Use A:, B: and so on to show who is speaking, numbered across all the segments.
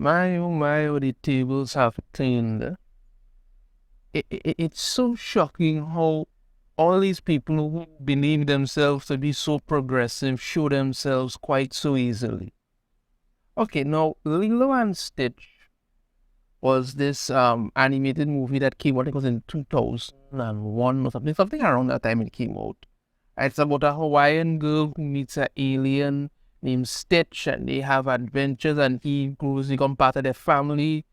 A: My, oh, the tables have turned. It's so shocking how all these people who believe themselves to be so progressive show themselves quite so easily. Okay, now Lilo and Stitch was this animated movie that came out, I think it was in 2001 or something around that time it came out. It's about a Hawaiian girl who meets an alien named Stitch, and they have adventures, and he grows, become part of their family.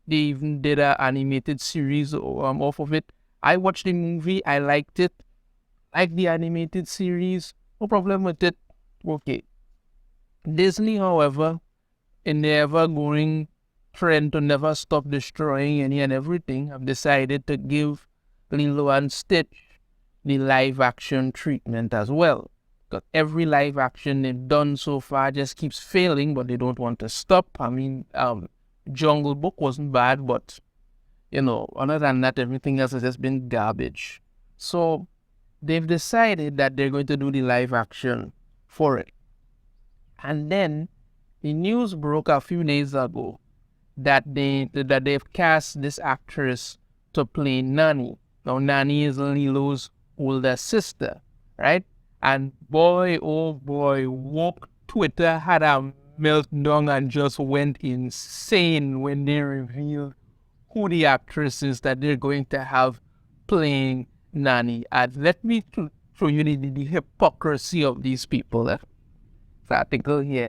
A: They even did an animated series off of it. I watched the movie, I liked it, like the animated series, no problem with it. Okay. Disney, however, in their ever-growing trend to never stop destroying any and everything, have decided to give Lilo and Stitch the live-action treatment as well. Because every live-action they've done so far just keeps failing, but they don't want to stop. I mean, Jungle Book wasn't bad, but, other than that, everything else has just been garbage. So they've decided that they're going to do the live-action for it. And then the news broke a few days ago that they've cast this actress to play Nani. Now, Nani is Lilo's older sister, right? And boy, oh boy, woke Twitter had a meltdown and just went insane when they revealed who the actress is that they're going to have playing Nani. And let me show you the hypocrisy of these people. This article here.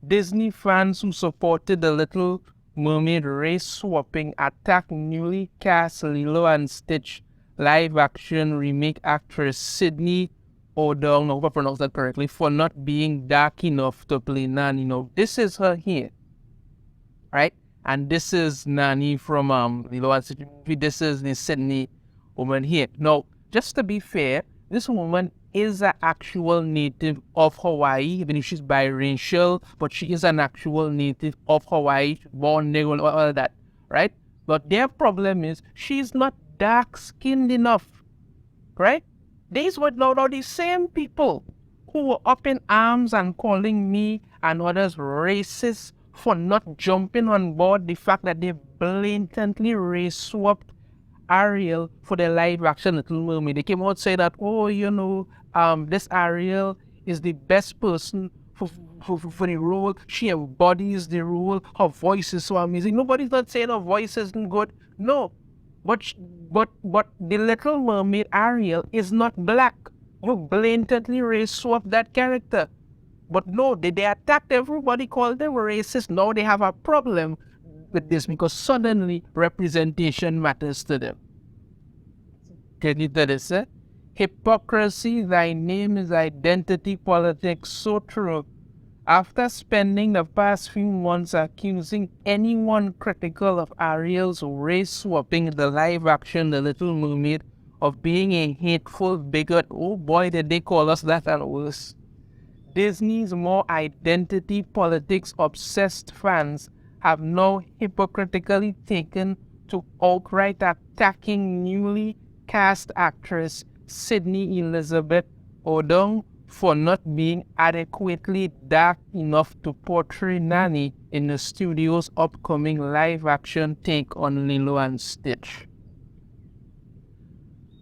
A: Disney fans who supported the Little Mermaid race swapping attack newly cast Lilo and Stitch live-action remake actress Sydney Odong, I hope I pronounced that correctly, for not being dark enough to play Nani. This is her here, right? And this is Nani from Lilo and Stitch movie. This is the Sydney woman here. Now, just to be fair, this woman is an actual native of Hawaii, even if she's biracial, but she is an actual native of Hawaii, born there, all that, right? But their problem is she's not dark-skinned enough, right? These were now the same people who were up in arms and calling me and others racist for not jumping on board the fact that they blatantly race-swapped Ariel for the live-action Little Mermaid. They came out saying that, this Ariel is the best person for the role. She embodies the role. Her voice is so amazing. Nobody's not saying her voice isn't good. No. But the Little Mermaid Ariel is not black. You blatantly race-swap that character. But no, they attacked everybody, called them racist. Now they have a problem with this because suddenly representation matters to them. Can you tell this? Hypocrisy, thy name is identity politics, so true. After spending the past few months accusing anyone critical of Ariel's race-swapping the live-action The Little Mermaid of being a hateful bigot, oh boy did they call us that and worse. Disney's more identity politics obsessed fans have now hypocritically taken to outright attacking newly cast actress Sydney Elizabeth Odong for not being adequately dark enough to portray Nani in the studio's upcoming live-action take on Lilo and Stitch.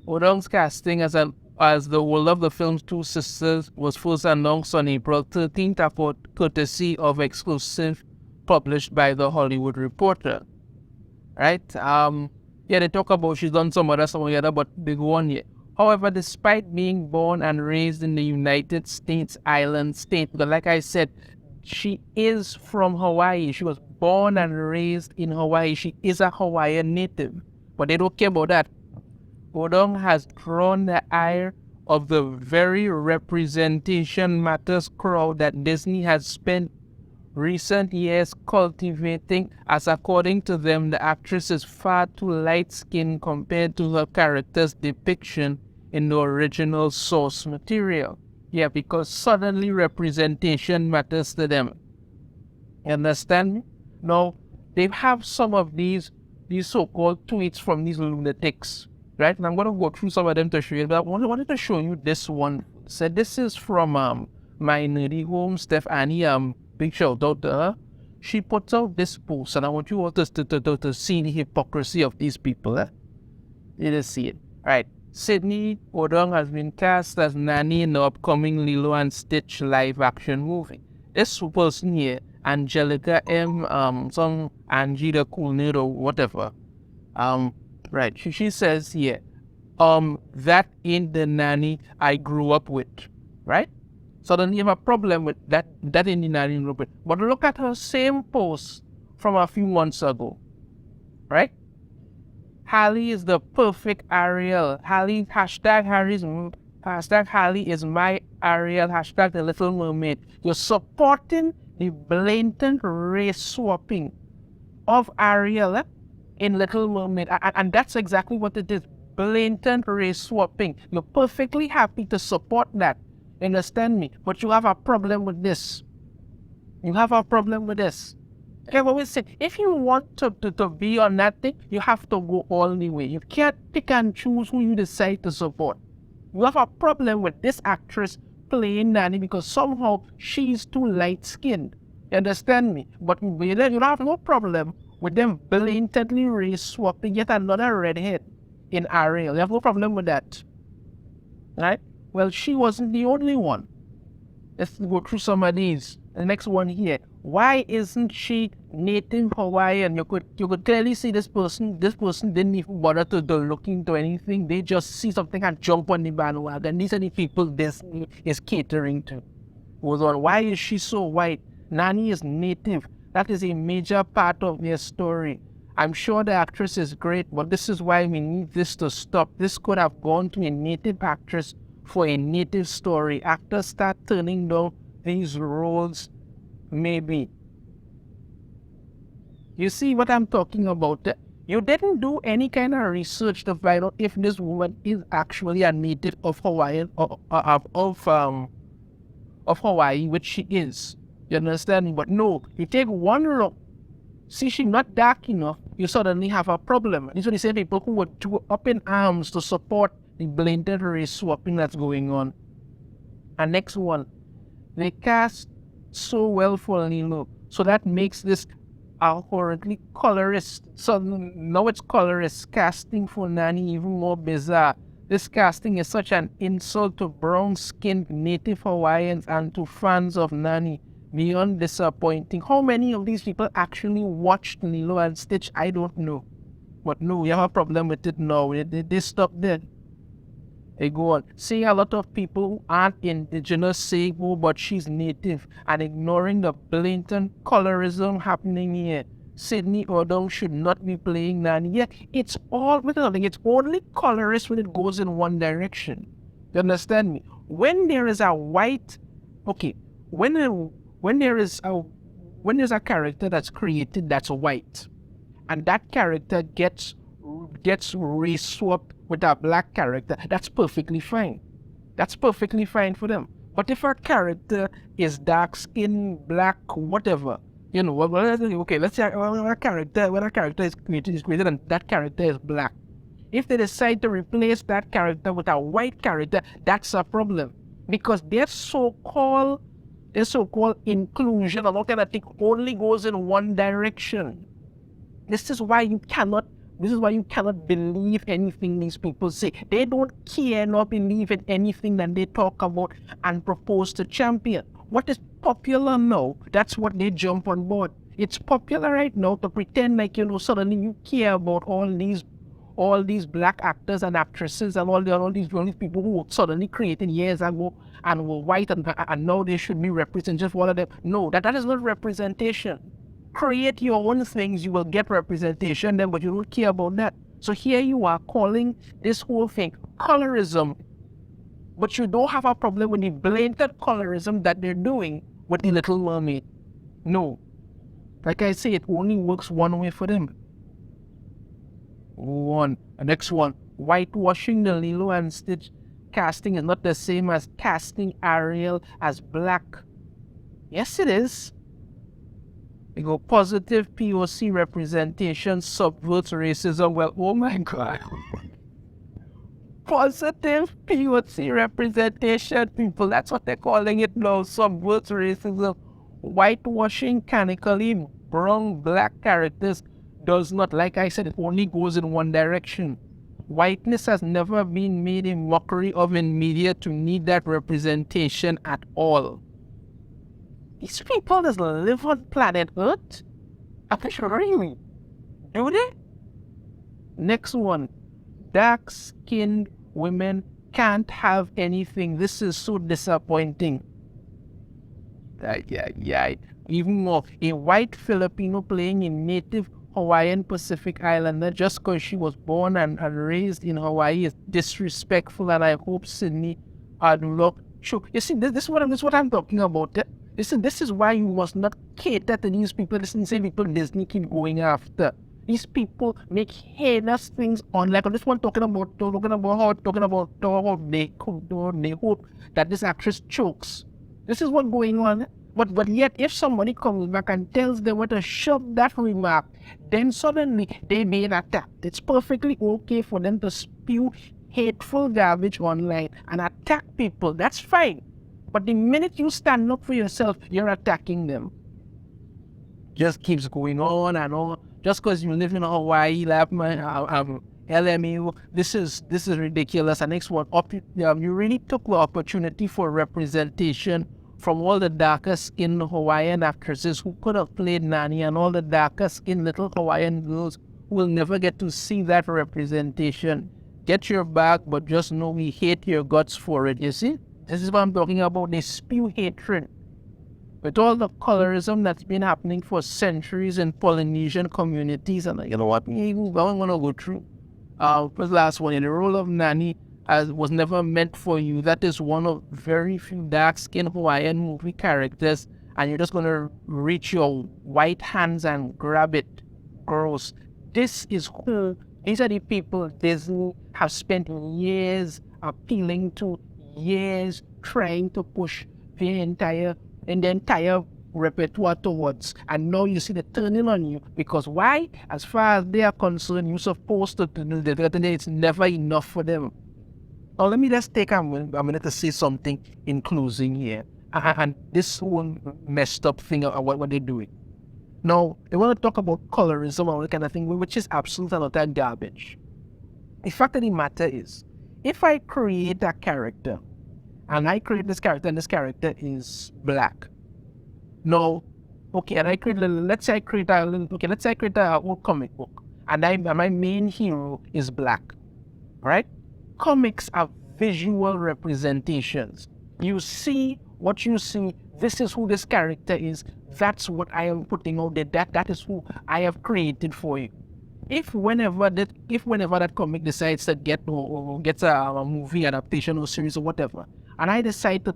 A: Odong's casting as the role of the film's two sisters was first announced on April 13th courtesy of exclusive published by The Hollywood Reporter. Right? They talk about she's done some other, but they go on here. However, despite being born and raised in the United States island state, but like I said, she is from Hawaii. She was born and raised in Hawaii. She is a Hawaiian native, but they don't care about that. Odong has drawn the ire of the very representation matters crowd that Disney has spent recent years cultivating, as according to them, the actress is far too light-skinned compared to her character's depiction in the original source material. Yeah, because suddenly representation matters to them. You understand me? Now, they have some of these so-called tweets from these lunatics, right? And I'm going to go through some of them to show you, but I wanted to show you this one. So this is from my nerdy home, Stephanie. Big shout out to her. she puts out this post, and I want you all to see the hypocrisy of these people. You just see it. All right. Sydney Odong has been cast as Nani in the upcoming Lilo and Stitch live action movie. This person here, Angelica M, some Angie the Cool Kid or whatever. Right. She says here, that ain't the Nani I grew up with. Right? So then you have a problem with that ain't the Nani I grew up with. But look at her same post from a few months ago. Right? Hallie is the perfect Ariel. Hallie, hashtag Hallie is my Ariel, hashtag the Little Mermaid. You're supporting the blatant race swapping of Ariel in Little Mermaid. And that's exactly what it is. Blatant race swapping. You're perfectly happy to support that. Understand me? But you have a problem with this. You have a problem with this. Okay, but we say, if you want to be on that thing, you have to go all the way. You can't pick and choose who you decide to support. You have a problem with this actress playing Nani because somehow she's too light-skinned. You understand me? But you don't have no problem with them blatantly race-swapping yet another redhead in Ariel. You have no problem with that. Right? Well, she wasn't the only one. Let's go through some of these. The next one here. Why isn't she native Hawaiian? You could clearly see this person didn't even bother to look into anything. They just see something and jump on the bandwagon. These are the people Disney is catering to. Goes on. Why is she so white? Nani is native. That is a major part of their story. I'm sure the actress is great, but this is why we need this to stop. This could have gone to a native actress for a native story. Actors start turning down these roles, maybe. You see what I'm talking about? You didn't do any kind of research to find out if this woman is actually a native of Hawaiian of Hawaii, which she is. You understand me? But no, you take one look, see she's not dark enough, you suddenly have a problem. These are the same people who were too up in arms to support the blatant race swapping that's going on. And next one, they cast so well for Lilo, so that makes this horribly colorist. So now it's colorist casting for Nani even more bizarre. This casting is such an insult to brown-skinned native Hawaiians and to fans of Nani. Beyond disappointing. How many of these people actually watched Lilo and Stitch? I don't know. But no, you have a problem with it now. They stop there. They go on. Seeing a lot of people who aren't indigenous saying, oh, but she's native, and ignoring the blatant colorism happening here. Sydney Odom should not be playing Nani. Yet it's all with nothing. It's only colorist when it goes in one direction. You understand me? When there is a white, okay, when there's a character that's created that's white, and that character gets race swapped with a black character, that's perfectly fine. That's perfectly fine for them. But if a character is dark skinned, black, whatever, you know, okay, let's say when a character is created and that character is black. If they decide to replace that character with a white character, that's a problem. Because their so-called inclusion and all kind of thing only goes in one direction. This is why you cannot believe anything these people say. They don't care nor believe in anything that they talk about and propose to champion. What is popular now, that's what they jump on board. It's popular right now to pretend like, you know, suddenly you care about all these black actors and actresses and all these people who were suddenly created years ago and were white and now they should be represented for all of them. No, that is not representation. Create your own things, you will get representation then, but you don't care about that. So here you are calling this whole thing colorism, but you don't have a problem with the blatant colorism that they're doing with the Little Mermaid. No. Like I say, it only works one way for them. Next one. Whitewashing the Lilo and Stitch casting is not the same as casting Ariel as black. Yes, it is. We go positive POC representation subverts racism. Well, oh my God. Positive POC representation, people. That's what they're calling it now. Subverts racism. Whitewashing canically brown black characters does not, like I said, it only goes in one direction. Whiteness has never been made a mockery of in media to need that representation at all. These people just live on planet Earth? Really? Do they? Next one. Dark-skinned women can't have anything. This is so disappointing. Even more, a white Filipino playing a native Hawaiian Pacific Islander just because she was born and raised in Hawaii is disrespectful, and I hope Sydney Adulok. Sure, you see, this is what I'm talking about. Listen, this is why you must not cater to these people. Listen, say people Disney keep going after. These people make heinous things on, like on this one talking about how they hope that this actress chokes. This is what's going on. But yet, if somebody comes back and tells them what to shove that remark, then suddenly they may attack. It's perfectly okay for them to spew hateful garbage online and attack people. That's fine. But the minute you stand up for yourself, you're attacking them. Just keeps going on and on. Just because you live in Hawaii, LMU, this is ridiculous. And next one, you really took the opportunity for representation from all the darker skinned Hawaiian actresses who could have played Nani, and all the darker skinned little Hawaiian girls who will never get to see that representation. Get your back, but just know we hate your guts for it, you see? This is what I'm talking about. They spew hatred. With all the colorism that's been happening for centuries in Polynesian communities, and you know what, I don't want to go through. For the last one, in the role of Nani, was never meant for you. That is one of very few dark-skinned Hawaiian movie characters, and you're just going to reach your white hands and grab it. Gross. These are the people Disney have spent years appealing to, years trying to push the entire repertoire towards, and now you see the turning on you. Because why? As far as they are concerned, you're supposed to do that, and it's never enough for them. Now let me just take a minute to say something in closing here, and this whole messed up thing of what they're doing. Now they want to talk about colorism and all that kind of thing, which is absolute and utter garbage. The fact of the matter is, if I create a character, and I create this character, and this character is black. No, okay, and let's say I create a whole comic book, and my main hero is black, right? Comics are visual representations. You see what you see. This is who this character is. That's what I am putting out there. That is who I have created for you. If whenever that comic decides to get a movie adaptation or series or whatever, and I decide to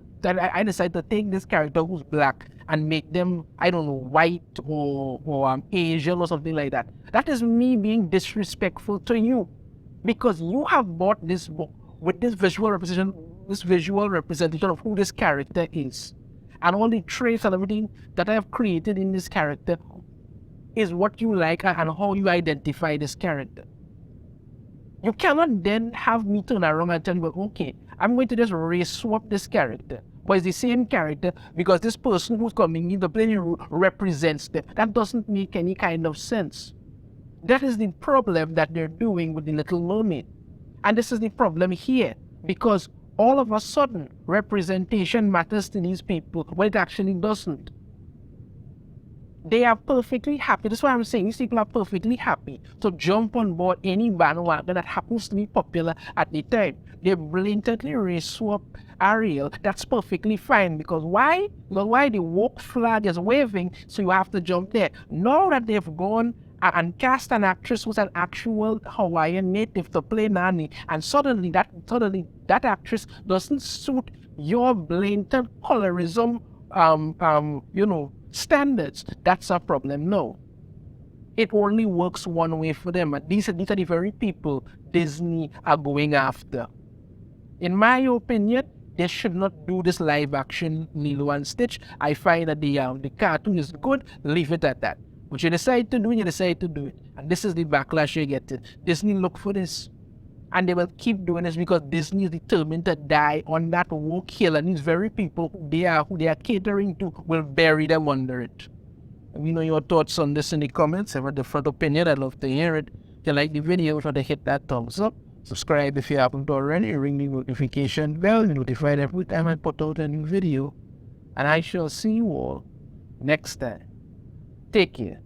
A: take this character who's black and make them, I don't know, white or Asian or something like that, that is me being disrespectful to you, because you have bought this book with this visual representation of who this character is, and all the traits and everything that I have created in this character is what you like and how you identify this character. You cannot then have me turn around and tell me, okay, I'm going to just race swap this character, but it's the same character because this person who's coming in the play represents them. That doesn't make any kind of sense. That is the problem that they're doing with The Little Mermaid. And this is the problem here, because all of a sudden, representation matters to these people when it actually doesn't. They are perfectly happy. That's why I'm saying these people are perfectly happy to jump on board any bandwagon that happens to be popular at the time. They blatantly race swap Ariel. That's perfectly fine, because why? Well, why the woke flag is waving, so you have to jump there. Now that they've gone and cast an actress who's an actual Hawaiian native to play Nani, and suddenly that actress doesn't suit your blatant colorism, standards. That's a problem. No, it only works one way for them, and these are the very people Disney are going after. In my opinion, they should not do this live action Lilo and Stitch. I find that the cartoon is good. Leave it at that. What you decide to do, you decide to do it. And this is the backlash you get. Disney, look for this. And they will keep doing this because Disney is determined to die on that woke hill, and these very people who they are catering to will bury them under it. Let me know your thoughts on this in the comments. Have a different opinion, I'd love to hear it. If you like the video, try to hit that thumbs up. Subscribe if you haven't already. Ring the notification bell. You're notified every time I put out a new video. And I shall see you all next time. Take care.